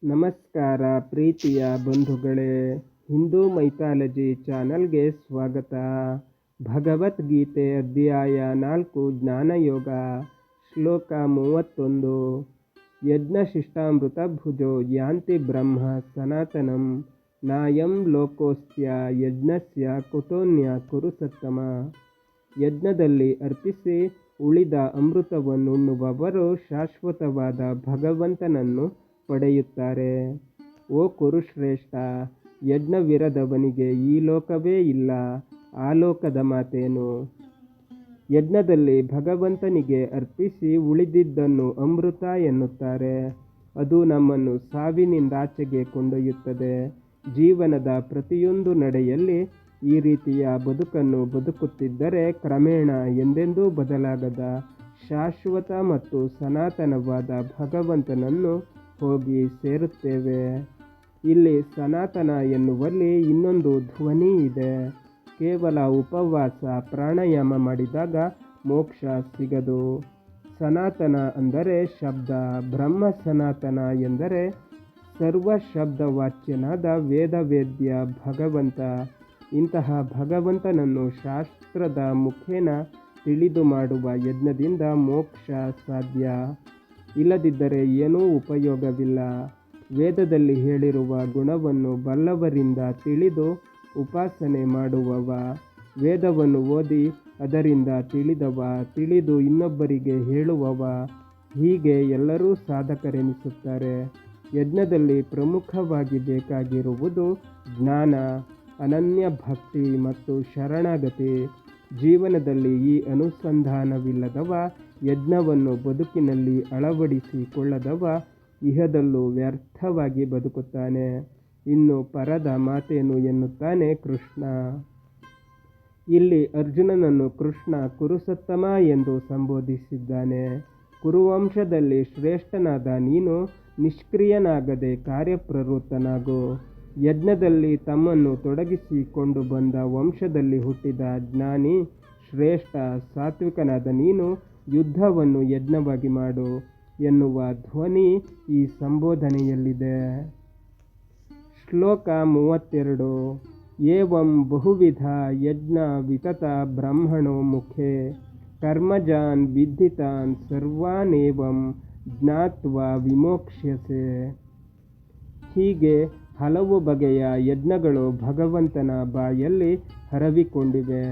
ನಮಸ್ಕಾರ ಪ್ರೀತಿಯ ಬಂಧುಗಳೇ, ಹಿಂದೂ ಮೈಥಾಲಜಿ ಚಾನಲ್ಗೆ ಸ್ವಾಗತ. ಭಗವದ್ಗೀತೆ ಅಧ್ಯಾಯ 4 ಜ್ಞಾನಯೋಗ ಶ್ಲೋಕ 31. ಯಜ್ಞಶಿಷ್ಟಾಮೃತ ಭುಜೋ ಯಾಂತಿ ಬ್ರಹ್ಮ ಸನಾತನಂ ನಾಯಂ ಲೋಕೋಸ್ತ್ಯ ಯಜ್ಞಸ್ಯ ಕುತೋನ್ಯ ಕುರುಸತ್ತಮ. ಯಜ್ಞದಲ್ಲಿ ಅರ್ಪಿಸಿ ಉಳಿದ ಅಮೃತವನ್ನುಣ್ಣುವವರು ಶಾಶ್ವತವಾದ ಭಗವಂತನನ್ನು ಪಡೆಯುತ್ತಾರೆ. ಓ ಕುರುಶ್ರೇಷ್ಠ, ಯಜ್ಞವಿರದವನಿಗೆ ಈ ಲೋಕವೇ ಇಲ್ಲ, ಆ ಲೋಕದ ಮಾತೇನು? ಯಜ್ಞದಲ್ಲಿ ಭಗವಂತನಿಗೆ ಅರ್ಪಿಸಿ ಉಳಿದಿದ್ದನ್ನು ಅಮೃತ ಎನ್ನುತ್ತಾರೆ. ಅದು ನಮ್ಮನ್ನು ಸಾವಿನಿಂದಾಚೆಗೆ ಕೊಂಡೊಯ್ಯುತ್ತದೆ. ಜೀವನದ ಪ್ರತಿಯೊಂದು ನಡೆಯಲ್ಲಿ ಈ ರೀತಿಯ ಬದುಕನ್ನು ಬದುಕುತ್ತಿದ್ದರೆ ಕ್ರಮೇಣ ಎಂದೆಂದೂ ಬದಲಾಗದ ಶಾಶ್ವತ ಮತ್ತು ಸನಾತನವಾದ ಭಗವಂತನನ್ನು ಹೋಗಿ ಸೇರುತ್ತೇವೆ. ಇಲ್ಲಿ ಸನಾತನ ಎನ್ನುವಲ್ಲಿ ಇನ್ನೊಂದು ಧ್ವನಿ ಇದೆ. ಕೇವಲ ಉಪವಾಸ ಪ್ರಾಣಾಯಾಮ ಮಾಡಿದಾಗ ಮೋಕ್ಷ ಸಿಗದು. ಸನಾತನ ಅಂದರೆ ಶಬ್ದ, ಬ್ರಹ್ಮ ಸನಾತನ ಎಂದರೆ ಸರ್ವ ಶಬ್ದವಾಚ್ಯನಾದ ವೇದವೇದ್ಯ ಭಗವಂತ. ಇಂತಹ ಭಗವಂತನನ್ನು ಶಾಸ್ತ್ರದ ಮುಖೇನ ತಿಳಿದು ಮಾಡುವ ಯಜ್ಞದಿಂದ ಮೋಕ್ಷ ಸಾಧ್ಯ. ಇಲ್ಲದಿದ್ದರೆ ಏನೂ ಉಪಯೋಗವಿಲ್ಲ. ವೇದದಲ್ಲಿ ಹೇಳಿರುವ ಗುಣವನ್ನು ಬಲ್ಲವರಿಂದ ತಿಳಿದು ಉಪಾಸನೆ ಮಾಡುವವ, ವೇದವನ್ನು ಓದಿ ಅದರಿಂದ ತಿಳಿದು ಇನ್ನೊಬ್ಬರಿಗೆ ಹೇಳುವವ, ಹೀಗೆ ಎಲ್ಲರೂ ಸಾಧಕರೆನಿಸುತ್ತಾರೆ. ಯಜ್ಞದಲ್ಲಿ ಪ್ರಮುಖವಾಗಿ ಬೇಕಾಗಿರುವುದು ಜ್ಞಾನ, ಅನನ್ಯ ಭಕ್ತಿ ಮತ್ತು ಶರಣಾಗತಿ. ಜೀವನದಲ್ಲಿ ಈ ಅನುಸಂಧಾನವಿಲ್ಲದವ, ಯಜ್ಞವನ್ನು ಬದುಕಿನಲ್ಲಿ ಅಳವಡಿಸಿಕೊಳ್ಳದವ ಇಹದಲ್ಲೂ ವ್ಯರ್ಥವಾಗಿ ಬದುಕುತ್ತಾನೆ. ಇನ್ನು ಪರದ ಮಾತೇನು ಎನ್ನುತ್ತಾನೆ ಕೃಷ್ಣ. ಇಲ್ಲಿ ಅರ್ಜುನನನ್ನು ಕೃಷ್ಣ ಕುರುಸತ್ತಮ ಎಂದು ಸಂಬೋಧಿಸಿದ್ದಾನೆ. ಕುರುವಂಶದಲ್ಲಿ ಶ್ರೇಷ್ಠನಾದ ನೀನು ನಿಷ್ಕ್ರಿಯನಾಗದೆ ಕಾರ್ಯಪ್ರವೃತ್ತನಾಗು. ಯಜ್ಞದಲ್ಲಿ ತಮ್ಮನ್ನು ತೊಡಗಿಸಿಕೊಂಡು ಬಂದ ವಂಶದಲ್ಲಿ ಹುಟ್ಟಿದ ಜ್ಞಾನಿ, ಶ್ರೇಷ್ಠ ಸಾತ್ವಿಕನಾದ ನೀನು ಯುದ್ಧವನ್ನು ಯಜ್ಞವಾಗಿ ಮಾಡು ಎನ್ನುವ ಧ್ವನಿ ಈ ಸಂಬೋಧನೆಯಲ್ಲಿದೆ. ಶ್ಲೋಕ 32. ಏವಂ ಬಹುವಿಧ ಯಜ್ಞ ವಿತತ ಬ್ರಹ್ಮಣೋ ಮುಖೇ ಕರ್ಮಜಾನ್ ವಿದ್ಧಿತಾನ್ ಸರ್ವಾನೇವಂ ಜ್ಞಾತ್ವಾ ವಿಮೋಕ್ಷ್ಯಸೆ. ಹೀಗೆ ಹಲವು ಬಗೆಯ ಯಜ್ಞಗಳು ಭಗವಂತನ ಬಾಯಲ್ಲಿ ಹರವಿಕೊಂಡಿವೆ.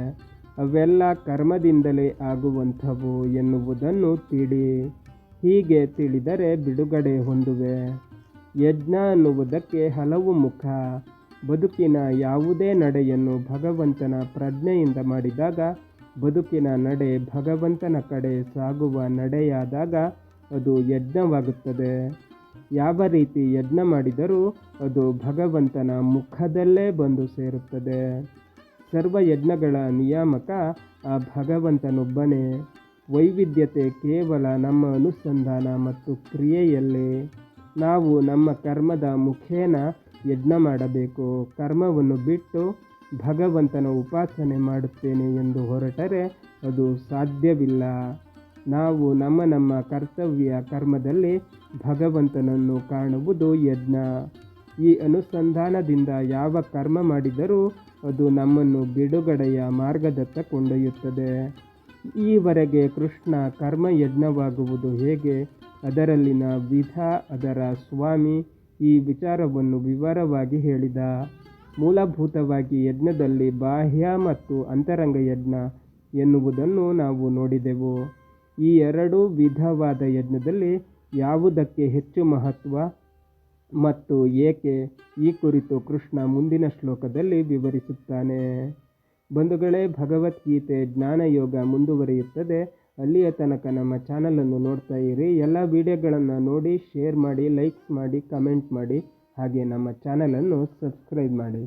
ಅವೆಲ್ಲ ಕರ್ಮದಿಂದಲೇ ಆಗುವಂಥವು ಎನ್ನುವುದನ್ನು ತಿಳಿ. ಹೀಗೆ ತಿಳಿದರೆ ಬಿಡುಗಡೆ ಹೊಂದುವೆ. ಯಜ್ಞ ಅನ್ನುವುದಕ್ಕೆ ಹಲವು ಮುಖ. ಬದುಕಿನ ಯಾವುದೇ ನಡೆಯನ್ನು ಭಗವಂತನ ಪ್ರಜ್ಞೆಯಿಂದ ಮಾಡಿದಾಗ, ಬದುಕಿನ ನಡೆ ಭಗವಂತನ ಕಡೆ ಸಾಗುವ ನಡೆಯಾದಾಗ ಅದು ಯಜ್ಞವಾಗುತ್ತದೆ. ಯಾವ ರೀತಿ ಯಜ್ಞ ಮಾಡಿದರೂ ಅದು ಭಗವಂತನ ಮುಖದಲ್ಲೇ ಬಂದು ಸೇರುತ್ತದೆ. ಸರ್ವ ಯಜ್ಞಗಳ ನಿಯಾಮಕ ಆ ಭಗವಂತನೊಬ್ಬನೇ. ವೈವಿಧ್ಯತೆ ಕೇವಲ ನಮ್ಮ ಅನುಸಂಧಾನ ಮತ್ತು ಕ್ರಿಯೆಯಲ್ಲೇ. ನಾವು ನಮ್ಮ ಕರ್ಮದ ಮುಖೇನ ಯಜ್ಞ ಮಾಡಬೇಕು. ಕರ್ಮವನ್ನು ಬಿಟ್ಟು ಭಗವಂತನ ಉಪಾಸನೆ ಮಾಡುತ್ತೇನೆ ಎಂದು ಹೊರಟರೆ ಅದು ಸಾಧ್ಯವಿಲ್ಲ. ನಾವು ನಮ್ಮ ಕರ್ತವ್ಯ ಕರ್ಮದಲ್ಲಿ ಭಗವಂತನನ್ನು ಕಾಣುವುದು ಯಜ್ಞ. ಈ ಅನುಸಂಧಾನದಿಂದ ಯಾವ ಕರ್ಮ ಮಾಡಿದರೂ ಅದು ನಮ್ಮನ್ನು ಬಿಡುಗಡೆಯ ಮಾರ್ಗದತ್ತ ಕೊಂಡೊಯ್ಯುತ್ತದೆ. ಈವರೆಗೆ ಕೃಷ್ಣ ಕರ್ಮ ಯಜ್ಞವಾಗುವುದು ಹೇಗೆ, ಅದರಲ್ಲಿನ ವಿಧ, ಅದರ ಸ್ವಾಮಿ, ಈ ವಿಚಾರವನ್ನು ವಿವರವಾಗಿ ಹೇಳಿದ. ಮೂಲಭೂತವಾಗಿ ಯಜ್ಞದಲ್ಲಿ ಬಾಹ್ಯ ಮತ್ತು ಅಂತರಂಗ ಯಜ್ಞ ಎನ್ನುವುದನ್ನು ನಾವು ನೋಡಿದೆವು. ಈ ಎರಡೂ ವಿಧವಾದ ಯಜ್ಞದಲ್ಲಿ ಯಾವುದಕ್ಕೆ ಹೆಚ್ಚು ಮಹತ್ವ ಮತ್ತು ಏಕೆ, ಈ ಕುರಿತು ಕೃಷ್ಣ ಮುಂದಿನ ಶ್ಲೋಕದಲ್ಲಿ ವಿವರಿಸುತ್ತಾನೆ. ಬಂಧುಗಳೇ, ಭಗವದ್ಗೀತೆ ಜ್ಞಾನಯೋಗ ಮುಂದುವರಿಯುತ್ತದೆ. ಅಲ್ಲಿಯ ತನಕ ನಮ್ಮ ಚಾನಲನ್ನು ನೋಡ್ತಾ ಇರಿ. ಎಲ್ಲ ವಿಡಿಯೋಗಳನ್ನು ನೋಡಿ, ಶೇರ್ ಮಾಡಿ, ಲೈಕ್ಸ್ ಮಾಡಿ, ಕಮೆಂಟ್ ಮಾಡಿ, ಹಾಗೆ ನಮ್ಮ ಚಾನಲನ್ನು ಸಬ್ಸ್ಕ್ರೈಬ್ ಮಾಡಿ.